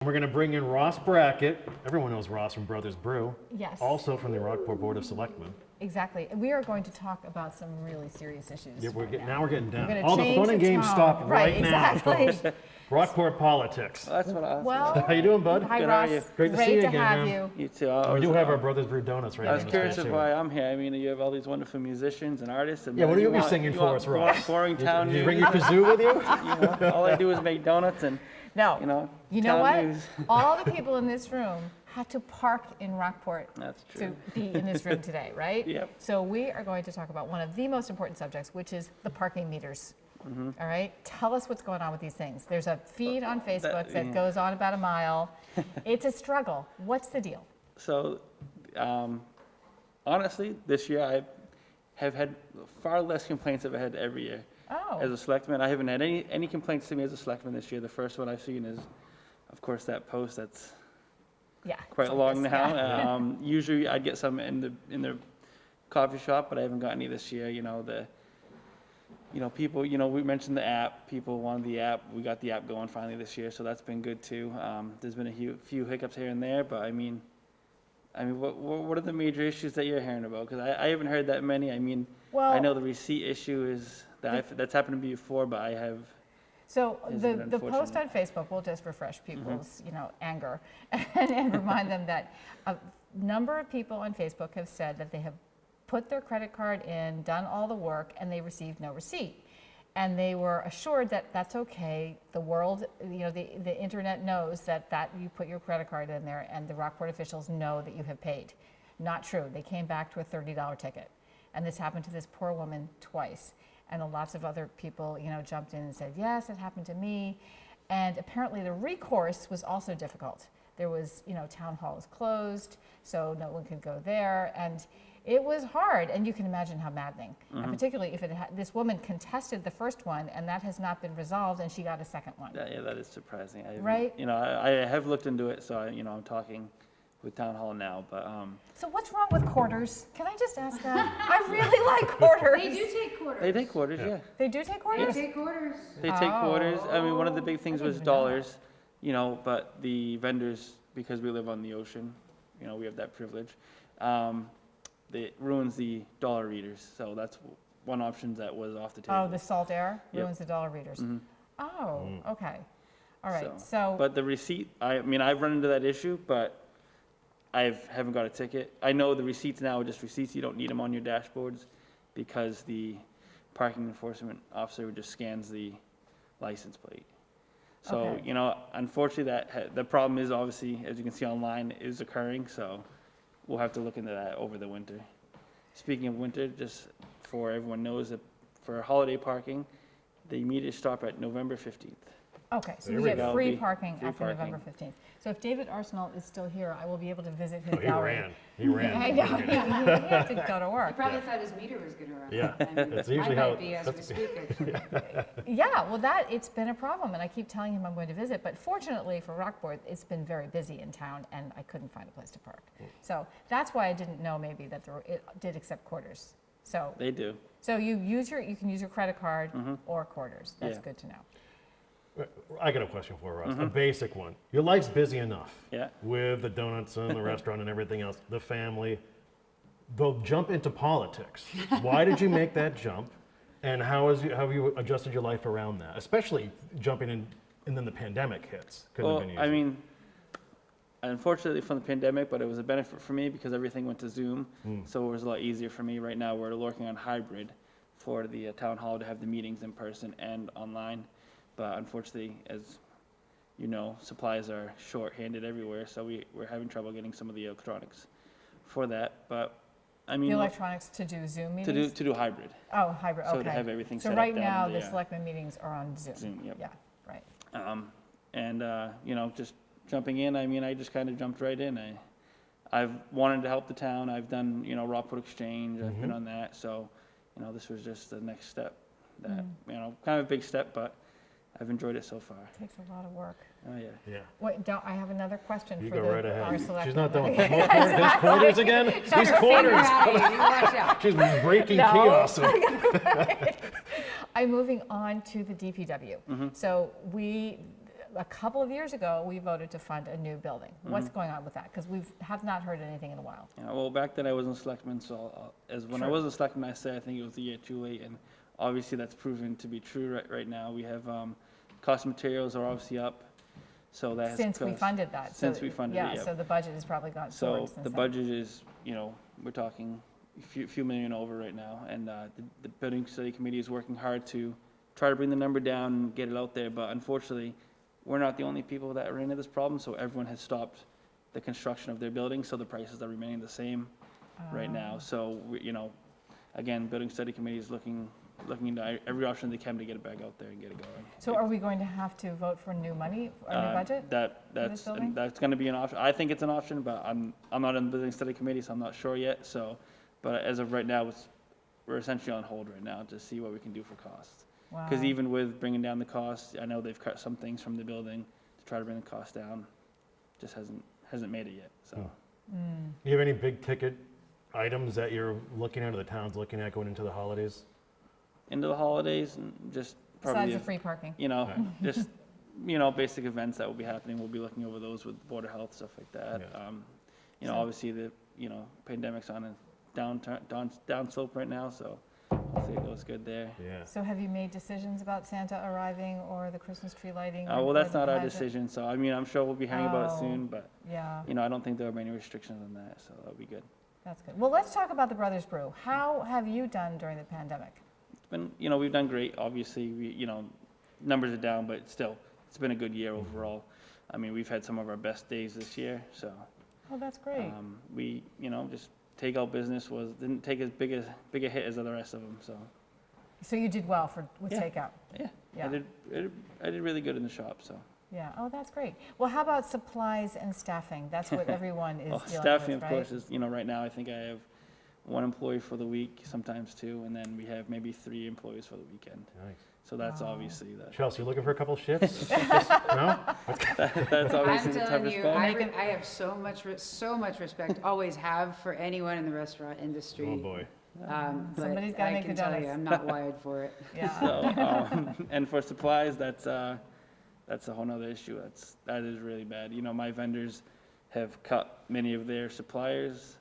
We're going to bring in Ross Brackett. Everyone knows Ross from Brothers Brew. Yes. Also from the Rockport Board of Selectmen. Exactly. And we are going to talk about some really serious issues. Yeah, now we're getting down. We're gonna All the change fun and games tone. stop right now, exactly. folks. Rockport politics. That's what I was. Well, How you doing, bud? hi, Good, how are Ross. you? Great to see you again, have man. you. You too. We do have our Brothers Brew donuts right I now. was curious of why I'm here. I mean, you have all these wonderful musicians and artists. And Yeah, what are you want- singing you for want us, Ross? Boring town Did you news. bring your kazoo with you? You know, all I do is make donuts and No. you know know town what? news. All the people in this room had to park in Rockport That's to true. be in this room today, right? Yep. So we are going to talk about one of the most important subjects, which is the parking meters. Mm-hmm. All right? Tell us what's going on with these things. There's a feed on Facebook that yeah. goes on about a mile. It's a struggle. What's the deal? So, honestly, this year I have had far less complaints than I had every year. Oh. As a selectman, I haven't had any complaints to me as a selectman this year. The first one I've seen is, of course, that post that's Yeah. quite it's like long this, now. yeah. Usually I'd get some in the coffee shop, but I haven't got any this year. People, we mentioned the app. People wanted the app. We got the app going finally this year, so that's been good too. There's been a few hiccups here and there, but I mean, what are the major issues that you're hearing about? Because I haven't heard that many. I mean, Well, I know the receipt issue is that's happened to me before, but I have. So Is the, it the post on unfortunate? Facebook will just refresh people's, anger and remind them that a number of people on Facebook have said that they have put their credit card in, done all the work, and they received no receipt. And they were assured that that's okay. The world, the internet knows that you put your credit card in there and the Rockport officials know that you have paid. Not true. They came back to a $30 ticket. And this happened to this poor woman twice. And lots of other people, jumped in and said, yes, it happened to me. And apparently the recourse was also difficult. There was, town hall was closed, so no one could go there. And it was hard, and you can imagine how maddening. And particularly if this woman contested the first one, and that has not been resolved, and she got a second one. Yeah, that is surprising. Right? I have looked into it, so I'm talking with town hall now, but So what's wrong with quarters? Can I just ask that? I really like quarters. They do take quarters. they take quarters, yeah. They do take They quarters? take quarters. They take quarters. I mean, one of the big things I didn't was even know dollars, but the vendors, because we live on the ocean, we have that privilege. It ruins the dollar readers. So that's one option that was off the table. Oh, the salt air Yep. ruins the dollar readers. Mhm. Oh, okay. All right, So, so, But the receipt, I've run into that issue, but I haven't got a ticket. I know the receipts now are just receipts. You don't need them on your dashboards because the parking enforcement officer just scans the license plate. So, Okay. Unfortunately, the problem is obviously, as you can see online, is occurring. So we'll have to look into that over the winter. Speaking of winter, just for everyone knows that for holiday parking, the meters stop at November 15th. okay, so There you we get go. free Be parking free after parking. November 15th. So if David Arsenal is still here, I will be able to visit his Oh, he gallery. ran. He ran. I know, he had to go to He work. probably thought his meter was gonna run. Yeah. I mean, That's usually mine how- might be as we speak, actually. Yeah, well, it's been a problem, and I keep telling him I'm going to visit, but fortunately for Rockport, it's been very busy in town, and I couldn't find a place to park. So that's why I didn't know maybe that it did accept quarters. So They do. so you can use your credit card or quarters. That's Yeah. good to know. I got a question for Ross, a basic one. Your life's busy enough Yeah. with the donuts and the restaurant and everything else, the family. They'll jump into politics. Why did you make that jump? And how have you adjusted your life around that? Especially jumping in, and then the pandemic hits. Couldn't Well, have been easy. I mean, unfortunately from the pandemic, but it was a benefit for me because everything went to Zoom. So it was a lot easier for me. Right now, we're working on hybrid for the town hall to have the meetings in person and online. But unfortunately, as you know, supplies are short-handed everywhere, so we're having trouble getting some of the electronics for that. But I mean, The electronics to do Zoom to meetings? do hybrid. Oh, hybrid, okay. So to have everything So set up right down now, in the the, selectmen meetings are on Zoom? Zoom, yep. Yeah, right. Just jumping in, I just kind of jumped right in. I've wanted to help the town. I've done, Rockport Exchange. I've been on that. So, this was just the next step. That, kind of a big step, but I've enjoyed it so far. Takes a lot of work. Oh, yeah. yeah. Wait, I have another question You for go right our ahead. selectmen. She's not done. These quarters again? These quarters. Watch out. She's breaking No. kiosks. I'm moving on to the DPW. So a couple of years ago, we voted to fund a new building. What's going on with that? Because we have not heard anything in a while. Yeah, well, back then I wasn't selectman, so when I Sure. was a selectman, I said I think it was a year too late, and obviously that's proven to be true right now. We have, cost of materials are obviously up, so that has Since we cost- funded that. Since we funded it, Yeah, yeah. so the budget has probably gone So forward since the then. budget is, we're talking a few million over right now, and the building study committee is working hard to try to bring the number down and get it out there, but unfortunately, we're not the only people that are into this problem, so everyone has stopped the construction of their buildings, so the prices are remaining the same right now. So, again, building study committee is looking into every option they can to get it back out there and get it going. So are we going to have to vote for new money, a new budget? That's building? that's going to be an option. I think it's an option, but I'm not in the building study committee, so I'm not sure yet. So, but as of right now, we're essentially on hold right now to see what we can do for costs. Because Wow. even with bringing down the cost, I know they've cut some things from the building to try to bring the cost down. Just hasn't made it yet. So You have any big ticket items that you're looking at, or the town's looking at going into the holidays? into the holidays and just Besides probably the free parking. just basic events that will be happening. We'll be looking over those with Board of Health, stuff like that. Yeah. So- Obviously the pandemic's on a down slope right now, so hopefully it goes good there. Yeah. So have you made decisions about Santa arriving or the Christmas tree lighting? Well, or that's the not our pageant? decision. So I'm sure we'll be hearing about it Oh. soon, but Yeah, I don't think there'll be any restrictions on that, so that'll be good. that's good. Well, let's talk about the Brothers Brew. How have you done during the pandemic? It's been, we've done great. Obviously, numbers are down, but still, it's been a good year overall. I mean, we've had some of our best days this year, so Oh, that's great. we, just takeout business didn't take as big a hit as the rest of them. So So you did well with Yeah. takeout? yeah, Yeah. I did really good in the shop. So Yeah, oh, that's great. Well, how about supplies and staffing? That's what everyone is well, dealing staffing, with, of right? course, is right now I think I have one employee for the week, sometimes two, and then we have maybe 3 employees for the weekend. Nice. So that's Wow. obviously that. Chelsea, you looking for a couple shifts? No? That's obviously I'm the telling toughest you, part. I have so much respect, always have for anyone in the restaurant industry. Oh, boy. But Somebody's gotta I make can the tell you, donuts. I'm not wired for it. Yeah, So, and for supplies, that's a whole nother issue. That is really bad. My vendors have cut many of their suppliers.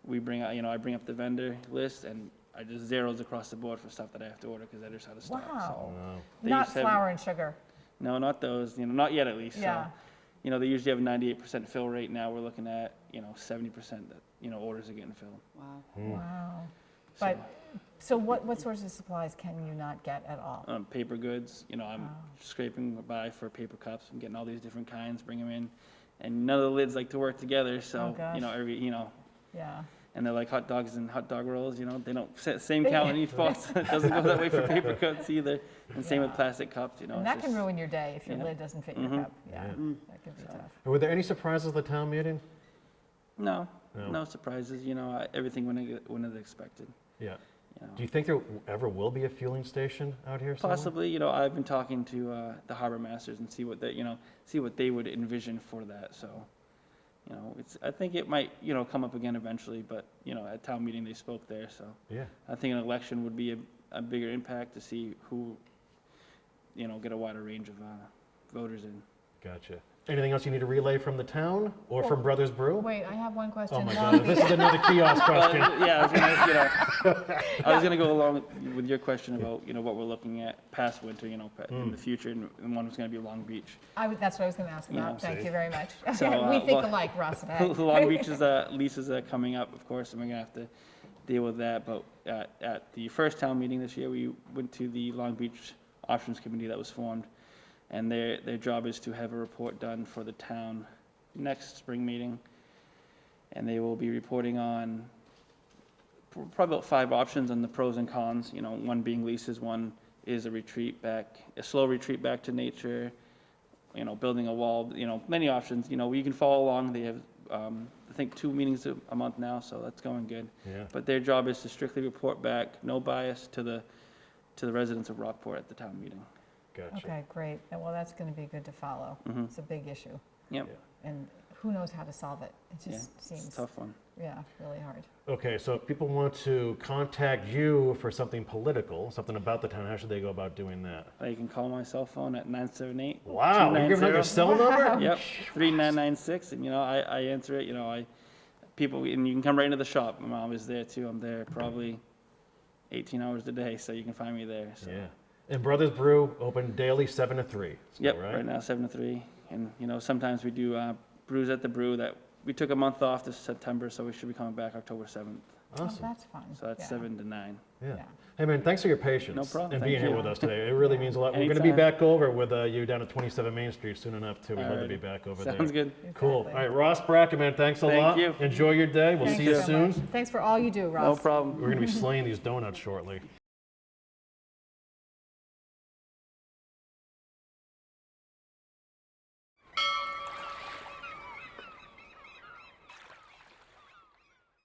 We bring out, I bring up the vendor list and I just zeros across the board for stuff that I have to order because they're just out of stock. Wow. So, Wow. they not used to have- flour and sugar. No, not those. Not yet at least. Yeah. So, they usually have a 98% fill rate. Now we're looking at 70% that orders are getting filled. Wow. Wow. So, But, so what sorts of supplies can you not get at all? paper goods. I'm Wow. scraping by for paper cups. I'm getting all these different kinds, bring them in, and none of the lids like to work together. So Oh, gosh. Yeah. and they're like hot dogs and hot dog rolls. They don't set same count in each box. It doesn't go that way for paper cups either. And same with Yeah. plastic cups. And it's that can just- ruin your day if your Yeah. lid doesn't fit your Mhm. cup. Yeah, Yeah. that could be tough. Were there any surprises at the town meeting? No, No. no surprises. Everything went as expected. Yeah. You know. Do you think there ever will be a fueling station out here somewhere? Possibly, I've been talking to the harbor masters and see what they would envision for that. So, I think it might, come up again eventually. But at town meeting they spoke there, so Yeah. I think an election would be a bigger impact to see who, get a wider range of voters in. Gotcha. Anything else you need to relay from the town or from Brothers Brew? Wait, I have one question. Oh my Long God, this is another kiosk question. Yeah, I was gonna go along with your question about what we're looking at past winter, in the future, and one was gonna be Long Beach. That's what I was going to ask about. Yeah. Thank See? you very much. So, We think well- alike, Ross and I. Long Beach's leases are coming up, of course, and we're gonna have to deal with that. But at the first town meeting this year, we went to the Long Beach Options Committee that was formed, and their job is to have a report done for the town next spring meeting, and they will be reporting on probably about 5 options on the pros and cons. One being leases, one is a slow retreat back to nature. Building a wall. Many options. You can follow along. They have I think 2 meetings a month now, so that's going good. Yeah. But their job is to strictly report back, no bias, to the residents of Rockport at the town meeting. Gotcha. Okay, great. Well, that's going to be good to follow. Mhm. It's a big issue. Yep. Yeah. And who knows how to solve it? It Yeah, just it's seems, a tough one. yeah, really hard. Okay, so if people want to contact you for something political, something about the town, how should they go about doing that? You can call my cell phone at 978. Wow, you're giving out your cell number? Yep, 3996, and I answer it. People, and you can come right into the shop. My mom is there too. I'm there probably 18 hours a day, so you can find me there. So. Yeah. And Brothers Brew open daily 7 to 3. Still, Yep, right now 7 to 3, and sometimes we do brews at the Brew. That we took a month off this September, so we should be coming back October 7th. Oh, Awesome. that's fun. So that's Yeah. 7 to 9. Yeah. Yeah. Hey man, thanks for your patience. No problem. And Thank being here you. with us today. It really means a lot. We're going to be Anytime. back over with you down at 27 Main Street soon enough too. We'd love to be Alrighty. back over there. Sounds good. Cool. All Exactly. right, Ross Brackett, man, thanks a Thank lot. you. Enjoy your day. We'll Thanks see you so soon. much. Thanks for all you do, Ross. No problem. We're going to be slaying these donuts shortly.